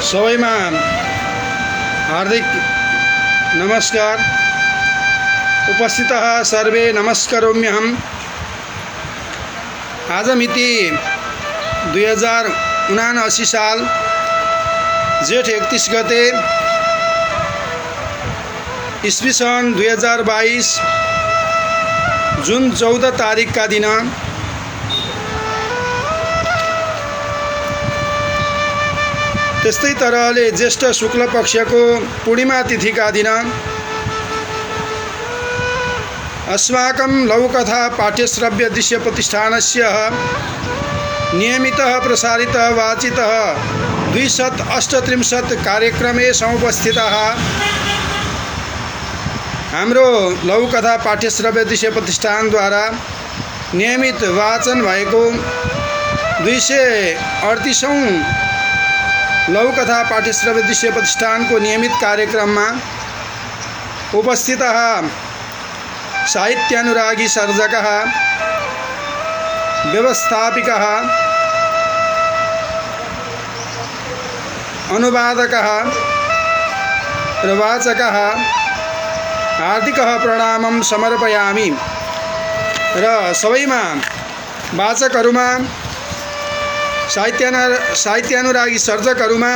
सबैमा हार्दिक नमस्कार। उपस्थितः सर्वे नमस्करोम्यहम्। आज मिति 2079 साल जेठ 31 गते ईस्वी सन् 2022 जुन 14 तारिकका दिन त्यस्तै तरहले ज्येष्ठ शुक्ल पक्षको पूर्णिमा तिथिका दिन अस्माकं लघुकथा पाठ्यश्रव्य दृश्य प्रतिष्ठानस्य नियमितः प्रसारितः वाचितः 238 कार्यक्रमे समुपस्थितः हाम्रो लघुकथा पाठ्यश्रव्य दृश्य प्रतिष्ठानद्वारा नियमित वाचन भएको 238औं लघुकथा पाठ्यश्रव्य दृश्य प्रतिष्ठानको नियमित कार्यक्रममा उपस्थितः साहित्यानुरागी सर्जकः, व्यवस्थापिकः, अनुवादकः र वाचकः हार्दिकः प्रणामं समर्पयामि। र सबैमा वाचकहरूमा, साहित्यानुरागी सर्जकहरूमा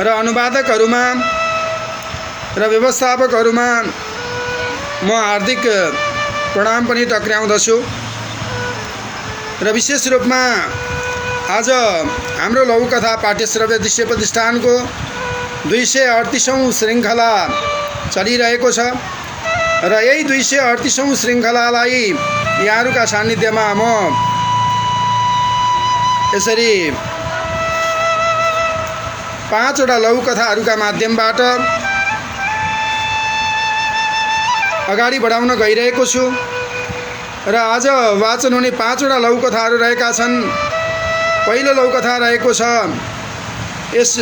र अनुवादकहरूमा र व्यवस्थापकहरूमा म हार्दिक प्रणाम पनि टक्र्याउँदछु। र विशेष रूपमा आज हाम्रो लघुकथा पाठ्यश्रव्य दृश्य प्रतिष्ठानको 238औं श्रृङ्खला चलिरहेको छ र यही 238औं श्रृङ्खलालाई यहाँहरूका सान्निध्यमा म यसरी 5 वटा लघुकथाहरूका माध्यमबाट अगाडि बढाउन गइरहेको छु। र आज वाचन हुने 5 वटा लघुकथाहरू रहेका छन्। पहिलो लघुकथा रहेको छ यस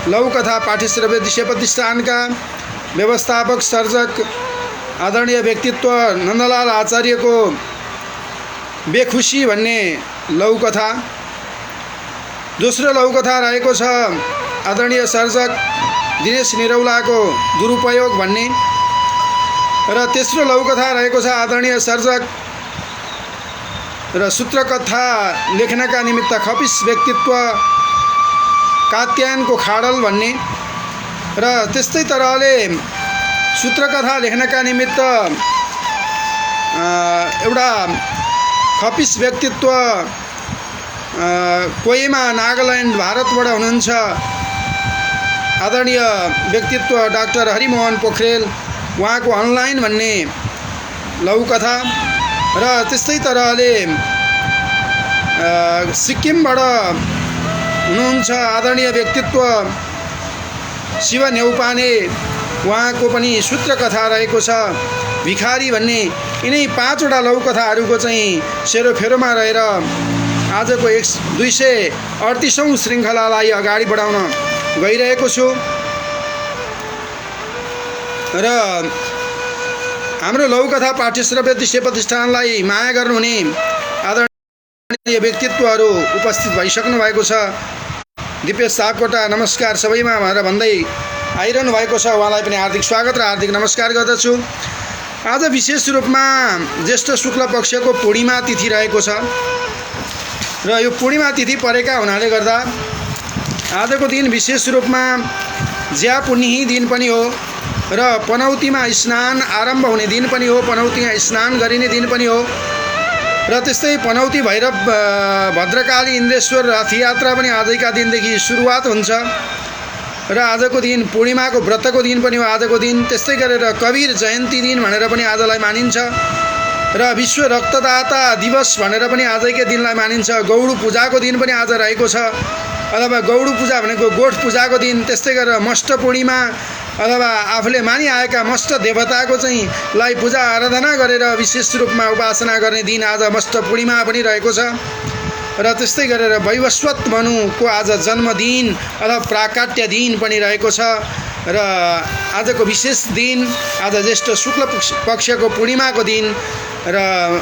लघुकथा पाठ्यश्रव्य दृश्य प्रतिष्ठानका व्यवस्थापक सर्जक आदरणीय व्यक्तित्व नन्दलाल आचार्यको बेखुसी भन्ने लघुकथा। दोस्रो लघुकथा रहेको छ आदरणीय सर्जक दिनेश निरौलाको दुरुपयोग भन्ने। र तेस्रो लघुकथा रहेको छ आदरणीय सर्जक र सूत्रकथा लेख्नका निमित्त खपिस व्यक्तित्व कात्यायनको खाडल भन्ने। र त्यस्तै तरहले सूत्रकथा लेख्नका निमित्त एउटा खपिस व्यक्तित्व कोहिमा नागाल्यान्ड भारतबाट हुनुहुन्छ आदरणीय व्यक्तित्व डाक्टर हरिमोहन पोखरेल, उहाँको अनलाइन भन्ने लघुकथा। र त्यस्तै तरहले सिक्किमबाट हुनुहुन्छ आदरणीय व्यक्तित्व शिव नेउपाने, उहाँको पनि सूत्रकथा रहेको छ भिखारी भन्ने। यिनै 5 वटा लघुकथाहरूको चाहिँ सेरोफेरोमा रहेर आजको 238औं श्रृङ्खलालाई अगाडि बढाउन गइरहेको छु। र हाम्रो लघुकथा पाठ्यश्रव्य दृश्य प्रतिष्ठानलाई माया गर्नुहुने आदरणीय व्यक्तित्वहरू उपस्थित भइसक्नु भएको छ। दिपेश सापकोटा नमस्कार सबैमा भनेर भन्दै आइरहनु भएको छ। उहाँलाई पनि हार्दिक स्वागत र हार्दिक नमस्कार गर्दछु। आज विशेष रूपमा ज्येष्ठ शुक्ल पक्षको पूर्णिमा तिथि रहेको छ र यो पूर्णिमा तिथि परेका हुनाले गर्दा आजको दिन विशेष रूपमा ज्या पुण्यही दिन पनि हो र पनौतीमा स्नान आरम्भ हुने दिन पनि हो, पनौतीमा स्नान गरिने दिन पनि हो। र त्यस्तै पनौती भैरव भद्रकाली इन्द्रेश्वर रथयात्रा पनि आजका दिनदेखि सुरुवात हुन्छ र आजको दिन पूर्णिमाको व्रतको दिन पनि हो आजको दिन। त्यस्तै गरेर कवीर जयन्ती दिन भनेर पनि आजलाई मानिन्छ र विश्व रक्तदाता दिवस भनेर पनि आजकै दिनलाई मानिन्छ। गौड पूजाको दिन पनि आज रहेको छ, अथवा गौड पूजा भनेको गोठ पूजाको दिन। त्यस्तै गरेर मष्ट पूर्णिमा अथवा आफूले मानिआएका मष्ट देवताको चाहिँ लाई पूजा आराधना गरेर विशेष रूपमा उपासना गर्ने दिन आज मष्ट पूर्णिमा पनि रहेको छ। र त्यस्तै गरेर वैवस्वत मनुको आज जन्मदिन अथवा प्राकाट्य दिन पनि रहेको छ। र आजको विशेष दिन आज ज्येष्ठ शुक्ल पक्षको पूर्णिमाको दिन र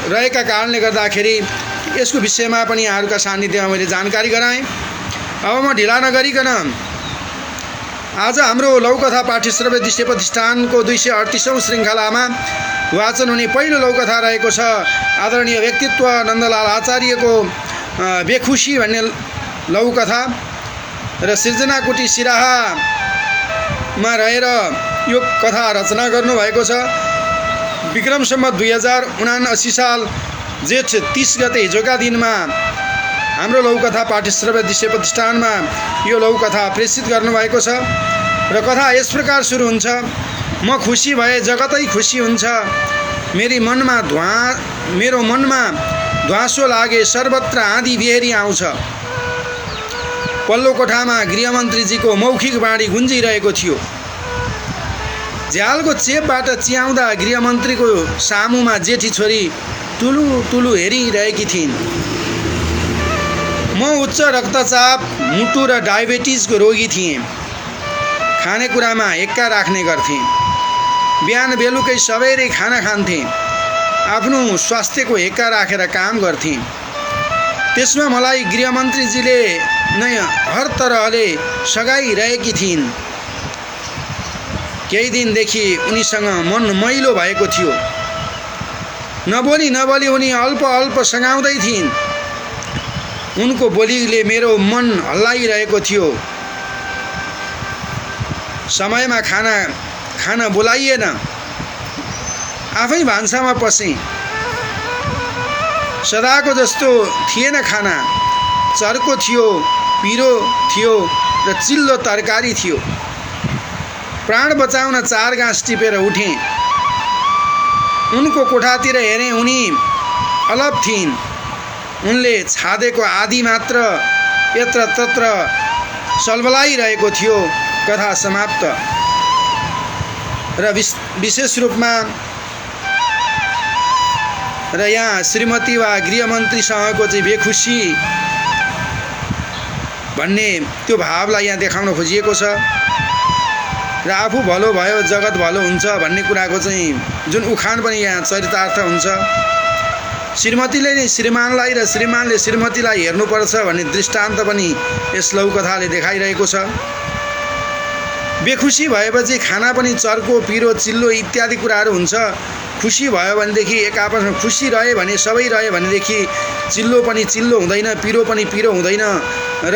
रहेका कारणले गर्दाखेरि यसको विषयमा पनि यहाँहरूका सान्निध्यमा मैले जानकारी गराएँ। अब म ढिला नगरिकन आज हाम्रो लौकथा पाठ्यश्रव्य दृश्य प्रतिष्ठानको 238औं श्रृङ्खलामा वाचन हुने पहिलो लौकथा रहेको छ। आदरणीय व्यक्तित्व नन्दलाल आचार्यको बेखुसी भन्ने लौकथा र सिर्जना कुटी सिराहामा रहेर यो कथा रचना गर्नुभएको छ। विक्रम सम्वत 2079 साल जेठ 30 गते हिजोका दिनमा हाम्रो लौकथा पाठ्यश्रव्य दृश्य प्रतिष्ठानमा यो लौकथा प्रेषित गर्नुभएको छ र कथा यस प्रकार सुरु हुन्छ। म खुसी भए जगतै खुसी हुन्छ, मेरो मनमा ध्वाँसो लागे, सर्वत्र आँधी बिहेरी आउँछ। पल्लो कोठामा गृहमन्त्रीजीको मौखिक बाणी गुन्जिरहेको थियो। झ्यालको चेपबाट चियाउँदा गृहमन्त्रीको सामुमा जेठी छोरी टुलु टुलु हेरिरहेकी थिइन्। म उच्च रक्तचाप, मुटु र डायबिटिजको रोगी थिएँ। खानेकुरामा हेक्का राख्ने गर्थेँ। बिहान बेलुकै सबेरै खाना खान्थेँ। आफ्नो स्वास्थ्यको हेक्का राखेर काम गर्थेँ। त्यसमा मलाई गृहमन्त्रीजीले नै हर तरहले सघाइरहेकी थिइन्। केही दिनदेखि उनीसँग मन मैलो भएको थियो। नबोली उनी अल्प सघाउँदै थिइन्। उनको बोलीले मेरो मन हल्लाइरहेको थियो। समयमा खान बोलाइएन। आफै भान्सामा पसेँ। सदाको जस्तो थिएन खाना। चर्को थियो, पिरो थियो र चिल्लो तरकारी थियो। प्राण बचाउन 4 गाँस टिपेर उठेँ। उनको कोठातिर हेरेँ, उनी अलप थिइन्। उनले छादेको आधी मात्र यत्रतत्र सलबलाइरहेको थियो। कथा समाप्त। र विशेष रूपमा र यहाँ श्रीमती वा गृहमन्त्रीसँगको चाहिँ बेखुसी भन्ने त्यो भावलाई यहाँ देखाउन खोजिएको छ। र आफू भलो भयो जगत भलो हुन्छ भन्ने कुराको चाहिँ जुन उखान पनि यहाँ चरितार्थ हुन्छ। श्रीमतीले नै श्रीमानलाई र श्रीमानले श्रीमतीलाई हेर्नुपर्छ भन्ने दृष्टान्त पनि यस लौकथाले देखाइरहेको छ। बेखुसी भएपछि खाना पनि चर्को, पिरो, चिल्लो इत्यादि कुराहरू हुन्छ। खुसी भयो भनेदेखि एक आपसमा खुसी रहे भने सबै रहे भनेदेखि चिल्लो पनि चिल्लो हुँदैन, पिरो पनि पिरो हुँदैन र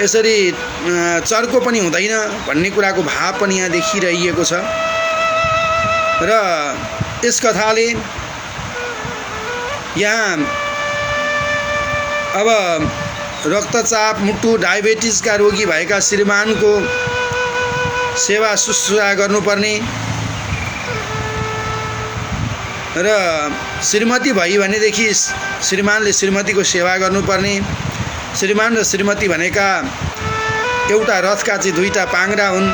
यसरी चर्को पनि हुँदैन भन्ने कुराको भाव पनि यहाँ देखिरहेको छ। र यस कथाले यहाँ अब रक्तचाप, मुटु, डायबिटिजका रोगी भएका श्रीमानको सेवा शुश्रूषा गर्नुपर्ने र श्रीमती भई भनेदेखि श्रीमानले श्रीमतीको सेवा गर्नुपर्ने। श्रीमान र श्रीमती भनेका एउटा रथका चाहिँ 2टा पाङ्ग्रा हुन्।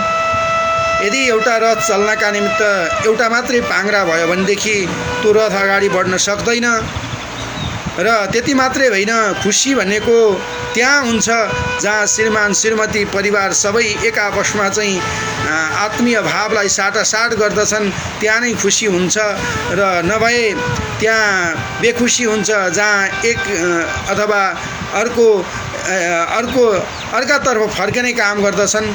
यदि एउटा रथ चल्नका निमित्त एउटा मात्रै पाङ्ग्रा भयो भनेदेखि त्यो रथ अगाडि बढ्न सक्दैन। र त्यति मात्रै होइन, खुसी भनेको त्यहाँ हुन्छ जहाँ श्रीमान श्रीमती परिवार सबै एक आपसमा चाहिँ आत्मीय भावलाई साटासाट गर्दछन्, त्यहाँ नै खुसी हुन्छ। र नभए त्यहाँ बेखुसी हुन्छ जहाँ एक अथवा अर्कातर्फ फर्किने काम गर्दछन्।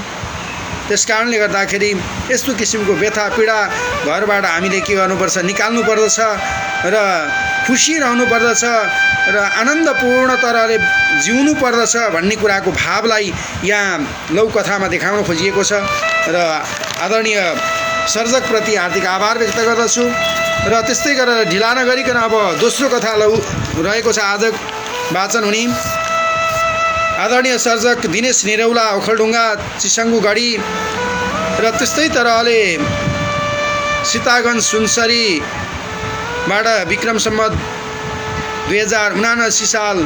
त्यस कारणले गर्दाखेरि यस्तो किसिमको व्यथा पीडा घरबाट हामीले के गर्नुपर्छ, निकाल्नु पर्दछ र खुसी रहनु पर्दछ र आनन्दपूर्ण तरहले जिउनु पर्दछ भन्ने कुराको भावलाई यहाँ लौकथामा देखाउन खोजिएको छ। र आदरणीय सर्जकप्रति हार्दिक आभार व्यक्त गर्दछु। र त्यस्तै गरेर ढिला नगरिकन अब दोस्रो कथा रहेको छ आज वाचन हुने। आदरणीय सर्जक दिनेश निरौला, ओखलढुङ्गा, चिसङ्गुगढी र त्यस्तै तरहले सीतागञ्ज सुनसरीबाट विक्रम सम्वत 2079 साल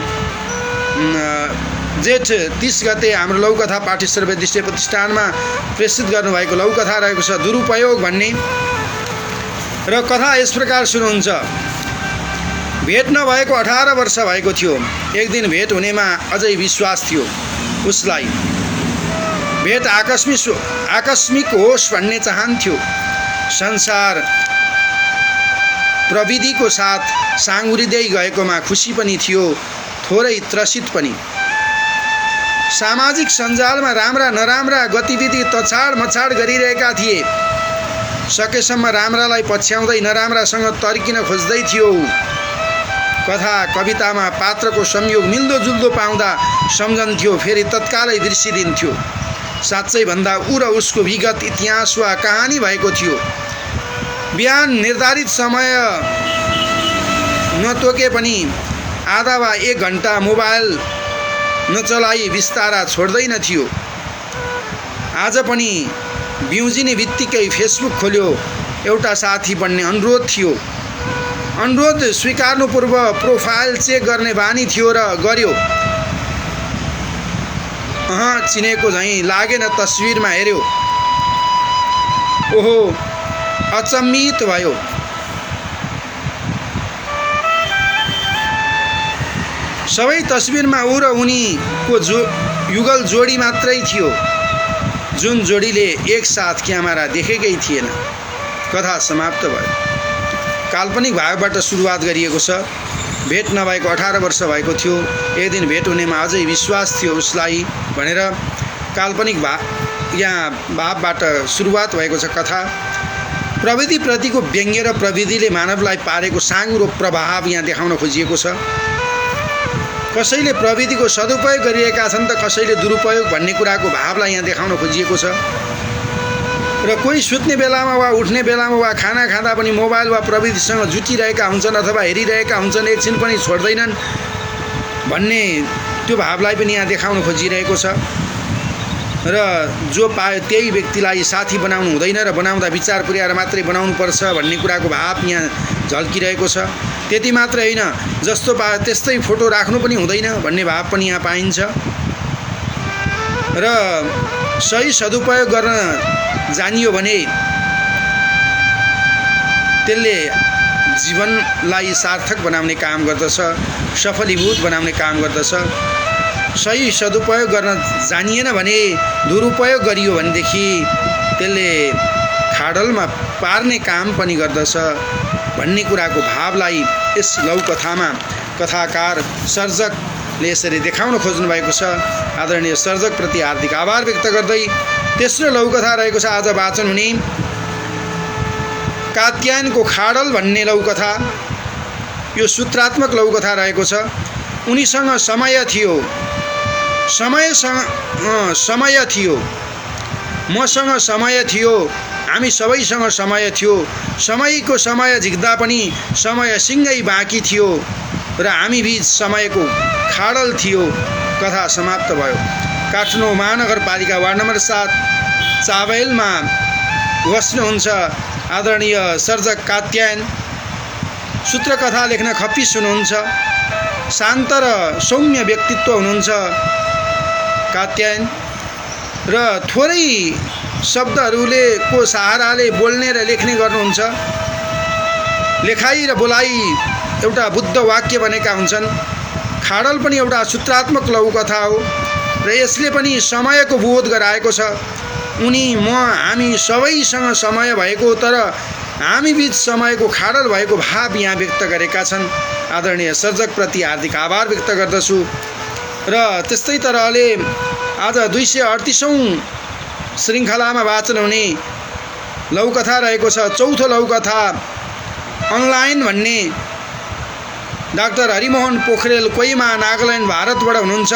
जेठ 30 गते हाम्रो लौकथा पाठ्यश्रव्य दृश्य प्रतिष्ठानमा प्रेषित गर्नुभएको लौकथा रहेको छ दुरुपयोग भन्ने। र कथा यस प्रकार सुरु हुन्छ। भेट नभएको 18 वर्ष भएको थियो। एक दिन भेट हुनेमा अझै विश्वास थियो उसलाई। भेट आकस्मिक होस् भन्ने चाहन्थ्यो। संसार प्रविधिको साथ साँगुरिँदै गएकोमा खुसी पनि थियो, थोरै त्रसित पनि। सामाजिक सञ्जालमा राम्रा नराम्रा गतिविधि तछाड मछाड गरिरहेका थिए। सकेसम्म राम्रालाई पछ्याउँदै नराम्रासँग तर्किन खोज्दै थियो। कथा कवितामा पात्रको संयोग मिल्दोजुल्दो पाउँदा सम्झन्थ्यो, फेरि तत्कालै बिर्सिदिन्थ्यो। साँच्चै भन्दा ऊ र उसको विगत इतिहास वा कहानी भएको थियो। बिहान निर्धारित समय नतोके पनि आधा वा 1 घण्टा मोबाइल नचलाई बिस्तारा छोड्दैन थियो। आज पनि बिउजिने बित्तिकै फेसबुक खोल्यो। एउटा साथी बन्ने अनुरोध थियो। अनुरोध स्वीकार्नु पूर्व प्रोफाइल चेक गर्ने बानी थियो र गर्यो। चिनेको झैँ लागेन। तस्विरमा हेर्यो। ओहो, अचम्मित भयो। सबै तस्विरमा ऊ र उनीको युगल जोडी मात्रै थियो, जुन जोडीले एकसाथ क्यामेरा देखेकै थिएन। कथा समाप्त भयो। काल्पनिक भागबाट सुरुवात गरिएको छ। भेट नभएको 18 वर्ष भएको थियो। एक दिन भेट हुनेमा अझै विश्वास थियो उसलाई भनेर काल्पनिक भावबाट सुरुवात भएको छ कथा। प्रविधिप्रतिको व्यङ्ग्य र प्रविधिले मानवलाई पारेको साँघुरो प्रभाव यहाँ देखाउन खोजिएको छ। कसैले प्रविधिको सदुपयोग गरिरहेका छन् त कसैले दुरुपयोग भन्ने कुराको भावलाई यहाँ देखाउन खोजिएको छ। र कोही सुत्ने बेलामा वा उठ्ने बेलामा वा खाना खाँदा पनि मोबाइल वा प्रविधिसँग जुटिरहेका हुन्छन् अथवा हेरिरहेका हुन्छन्, एकछिन पनि छोड्दैनन् भन्ने त्यो भावलाई पनि यहाँ देखाउन खोजिरहेको छ। र जो पायो त्यही व्यक्तिलाई साथी बनाउनु हुँदैन र बनाउँदा विचार पुर्याएर मात्रै बनाउनुपर्छ भन्ने कुराको भाव यहाँ झल्किरहेको छ। त्यति मात्रै होइन, जस्तो पायो त्यस्तै फोटो राख्नु पनि हुँदैन भन्ने भाव पनि यहाँ पाइन्छ। र सही सदुपयोग गर्न जानियो भने त्यसले जीवनलाई सार्थक बनाउने काम गर्दछ, सफलीभूत बनाउने काम गर्दछ। सही सदुपयोग गर्न जानिएन भने, दुरुपयोग गरियो भनेदेखि त्यसले खाडलमा पार्ने काम पनि गर्दछ भन्ने कुराको भावलाई यस लौकथामा कथाकार सर्जकले यसरी देखाउन खोज्नु भएको छ। आदरणीय सर्जकप्रति हार्दिक आभार व्यक्त गर्दै तेस्रो लौकथा रहेको छ आज वाचन हुने कात्यायनको खाडल भन्ने लौकथा। यो सूत्रात्मक लौकथा रहेको छ। उनीसँग समय थियो, समय थियो, मसँग समय थियो, हामी सबैसँग समय थियो। समयको समय झिक्दा पनि समय सिँगै बाँकी थियो र हामी बीच समयको खाडल थियो। कथा समाप्त भयो। काठमाडौँ महानगरपालिका वार्ड नम्बर 7 चाबेलमा बस्नुहुन्छ आदरणीय सर्जक कात्यायन। सूत्रकथा लेख्न खप्पिस हुनुहुन्छ। शान्त र सौम्य व्यक्तित्व हुनुहुन्छ कात्यायन र थोरै शब्दहरूले को सहाराले बोल्ने र लेख्ने गर्नुहुन्छ। लेखाइ र बोलाइ एउटा बुद्ध वाक्य बनेका हुन्छन्। खाडल पनि एउटा सूत्रात्मक लघुकथा हो र यसले पनि समयको बोध गराएको छ। उनी हामी सबैसँग समय भएको तर हामी बीच समयको खाडल भएको भाव यहाँ व्यक्त गरेका छन्। आदरणीय सर्जकप्रति हार्दिक आभार व्यक्त गर्दछु। र त्यस्तै तरहले आज 238औं श्रृङ्खलामा वाचन हुने लौकथा रहेको छ। चौथो लौकथा अनलाइन भन्ने। डाक्टर हरिमोहन पोखरेल कोइमा नागाल्यान्ड भारतबाट हुनुहुन्छ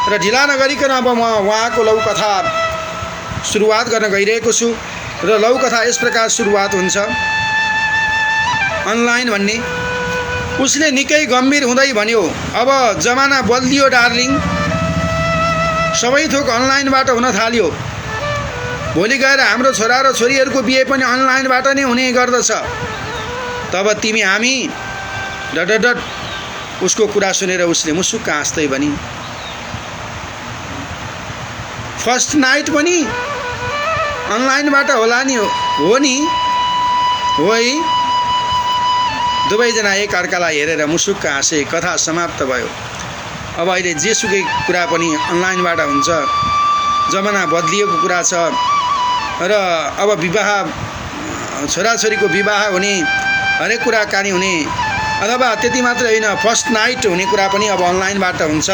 र ढिला नगरिकन अब म उहाँको लौकथा सुरुवात गर्न गइरहेको छु र लौकथा यस प्रकार सुरुवात हुन्छ। अनलाइन भन्ने। उसले निकै गम्भीर हुँदै भन्यो, अब जमाना बदलियो डार्लिङ, सबै थोक अनलाइनबाट हुन थाल्यो। भोलि गएर हाम्रो छोरा र छोरीहरूको बिहे पनि अनलाइनबाट नै हुने गर्दछ। तब तिमी हामी डट उसको कुरा सुनेर उसले मुसुक्क हाँस्दै भनी, फर्स्ट नाइट पनि अनलाइनबाट होला नि? हो नि? हो है। दुवैजना एक अर्कालाई हेरेर मुसुक्क हाँसे। कथा समाप्त भयो। अब अहिले जेसुकै कुरा पनि अनलाइनबाट हुन्छ। जमाना बदलिएको कुरा छ र अब विवाह, छोराछोरीको विवाह हुने, हरेक कुराकानी हुने, अथवा त्यति मात्र होइन, फर्स्ट नाइट हुने कुरा पनि अब अनलाइनबाट हुन्छ।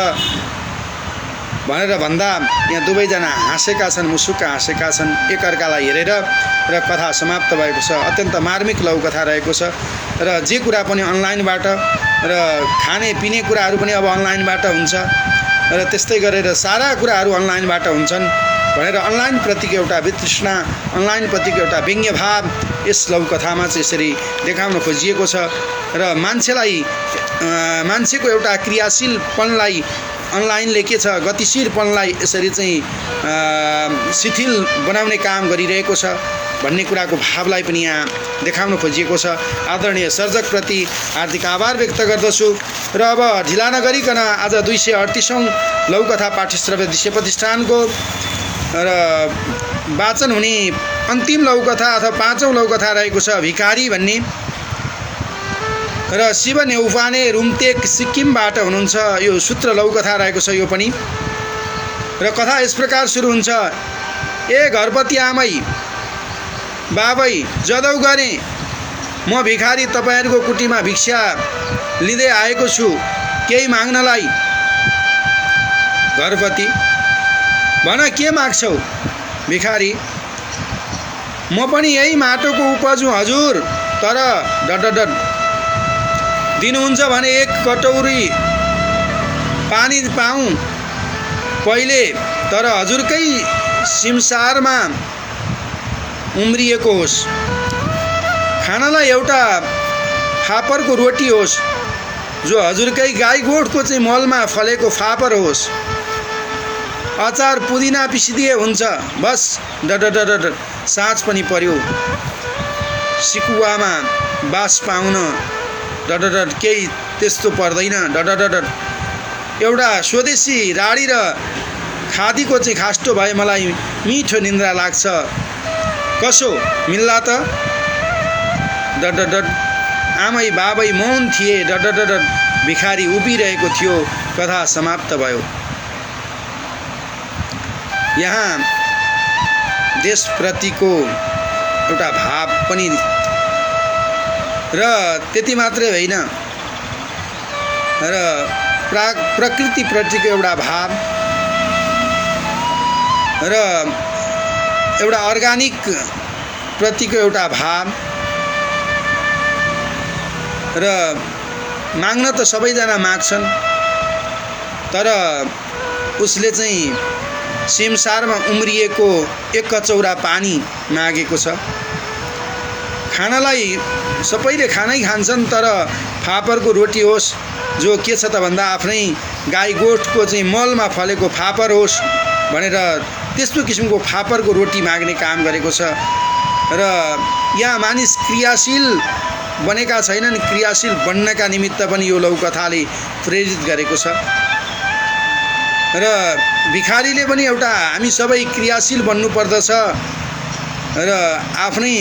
भनेर भन्दा यहाँ दुवैजना हाँसेका छन्, मुसुक्क हाँसेका छन् एकअर्कालाई हेरेर र कथा समाप्त भएको छ। अत्यन्त मार्मिक लघुकथा रहेको छ र जे कुरा पनि अनलाइनबाट र खाने पिने कुराहरू पनि अब अनलाइनबाट हुन्छ र त्यस्तै गरेर सारा कुराहरू अनलाइनबाट हुन्छन् भनेर अनलाइनप्रतिको एउटा वितृष्णा, अनलाइनप्रतिको एउटा व्यङ्ग्य भाव यस लघुकथामा चाहिँ यसरी देखाउन खोजिएको छ र मान्छेको एउटा क्रियाशीलपनलाई अनलाइनले के छ गतिशीलपनलाई यसरी चाहिँ शिथिल बनाउने काम गरिरहेको छ भन्ने कुराको भावलाई पनि यहाँ देखाउन खोजिएको छ। आदरणीय सर्जकप्रति हार्दिक आभार व्यक्त गर्दछु र अब ढिला नगरिकन आज 238औं लघुकथा पाठ्यश्रव्य दृश्य प्रतिष्ठानको र वाचन हुने अन्तिम लघुकथा अथवा 5औं लघुकथा रहेको छ भिखारी भन्ने र शिव नेउपाने रुम्तेक सिक्किमबाट हुनुहुन्छ। यो सूत्र लघुकथा रहेको छ यो पनि र कथा यस प्रकार सुरु हुन्छ। ए घरपति आमै बाबै जदौ गरे म भिखारी तपाईहरुको कुटीमा भिक्षा लिँदै आएको छु केही माग्नलाई। घरपति भन के माग्छौ? भिखारी म पनि यही माटोको उपज हुँ हजुर, तर डडडड दिनुहुन्छ भने एक कटौरी पानी पाऊँ पहिले, तर हजुरकै सिमसारमा उम्रिएको होस्। खानालाई एउटा फापरको रोटी होस् जो हजुरकै गाई गोठको चाहिँ मलमा फलेको फापर होस्। अचार पुदिना पिसिदिए हुन्छ बस। डडडड साँझ पनि पर्यो, सिकुवामा बास पाउन डडडड केही त्यस्तो पर्दैन। डडडड एउटा स्वदेशी राडी र खादीको चाहिँ खास्टो भए मलाई मिठो निन्द्रा लाग्छ, कसो मिल्ला त? डडडड आमै बाबै मौन थिए। डडडड भिखारी उभिरहेको थियो। कथा समाप्त भयो। यहाँ देशप्रतिको एउटा भाव पनि र त्यति मात्रै होइन र प्रकृतिप्रतिको एउटा भाव र एउटा अर्गानिक प्रतिको एउटा भाव र माग्न त सबैजना माग्छन्, तर उसले चाहिँ सिमसारमा उम्रिएको एक कचौरा पानी मागेको छ। खानालाई सबैले खानै खान्छन्, तर फापरको रोटी होस् जो के छ त भन्दा आफ्नै गाई गोठको चाहिँ मलमा फलेको फापर होस् भनेर त्यस्तो किसिमको फापरको रोटी माग्ने काम गरेको छ। र यहाँ मानिस क्रियाशील बनेका छैनन्, क्रियाशील बन्नका निमित्त पनि यो लघुकथाले प्रेरित गरेको छ। र भिखारीले पनि एउटा हामी सबै क्रियाशील बन्नुपर्दछ र आफ्नै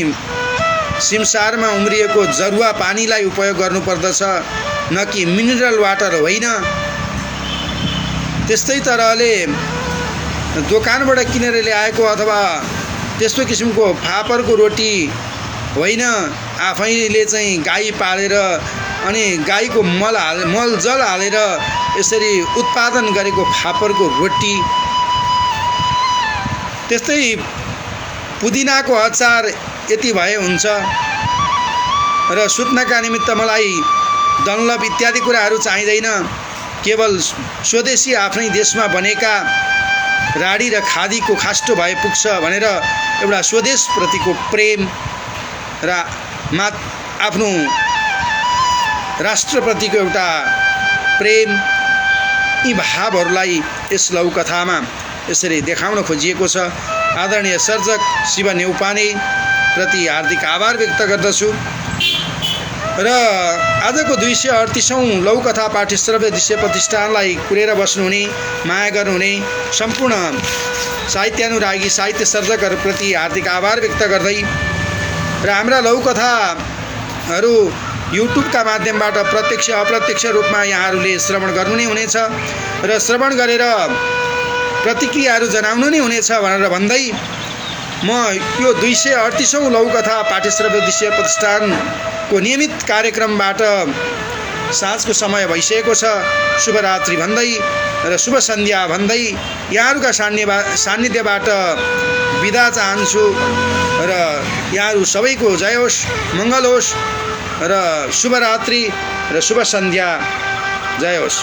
सिमसारमा उम्रिएको जरुवा पानीलाई उपयोग गर्नुपर्दछ, न कि मिनरल वाटर होइन। त्यस्तै तरहले दोकानबाट किनेर ल्याएको अथवा त्यस्तो किसिमको फापरको रोटी होइन, आफैले चाहिँ गाई पालेर अनि गाईको मल जल हालेर यसरी उत्पादन गरेको फापरको रोटी। त्यस्तै पुदिनाको अचार यति भए हुन्छ र सुत्नका निमित्त मलाई डन्लप इत्यादि कुराहरू चाहिँदैन, केवल स्वदेशी आफ्नै देशमा बनेका राडी र खादीको खास्टो भए पुग्छ भनेर एउटा स्वदेशप्रतिको प्रेम र आफ्नो राष्ट्रप्रतिको एउटा प्रेम, यी भावहरूलाई यस लघुकथामा यसरी देखाउन खोजिएको छ। आदरणीय सर्जक शिव नेउपाने प्रति हार्दिक आभार व्यक्त गर्दछु र आजको 238औं लघुकथा पाठ्यश्रव्य दृश्य प्रतिष्ठानलाई कुरेर बस्नुहुने, माया गर्नुहुने सम्पूर्ण साहित्यानुरागी साहित्य सर्जकहरूप्रति हार्दिक आभार व्यक्त गर्दै र हाम्रा लघुकथाहरू युट्युबका माध्यमबाट प्रत्यक्ष अप्रत्यक्ष रूपमा यहाँहरूले श्रवण गर्नु नै हुनेछ र श्रवण गरेर प्रतिक्रियाहरू जनाउनु नै हुनेछ भनेर भन्दै म यो 238औं लघुकथा पाठ्यश्रव्य दृश्य प्रतिष्ठानको नियमित कार्यक्रमबाट साँझको समय भइसकेको छ। शुभरात्रि भन्दै र शुभ सन्ध्या भन्दै यहाँहरूका सान्निध्यबाट बिदा चाहन्छु र यहाँहरू सबैको जय होस्, मङ्गल होस् र शुभरात्रि र शुभ सन्ध्या। जय होस्।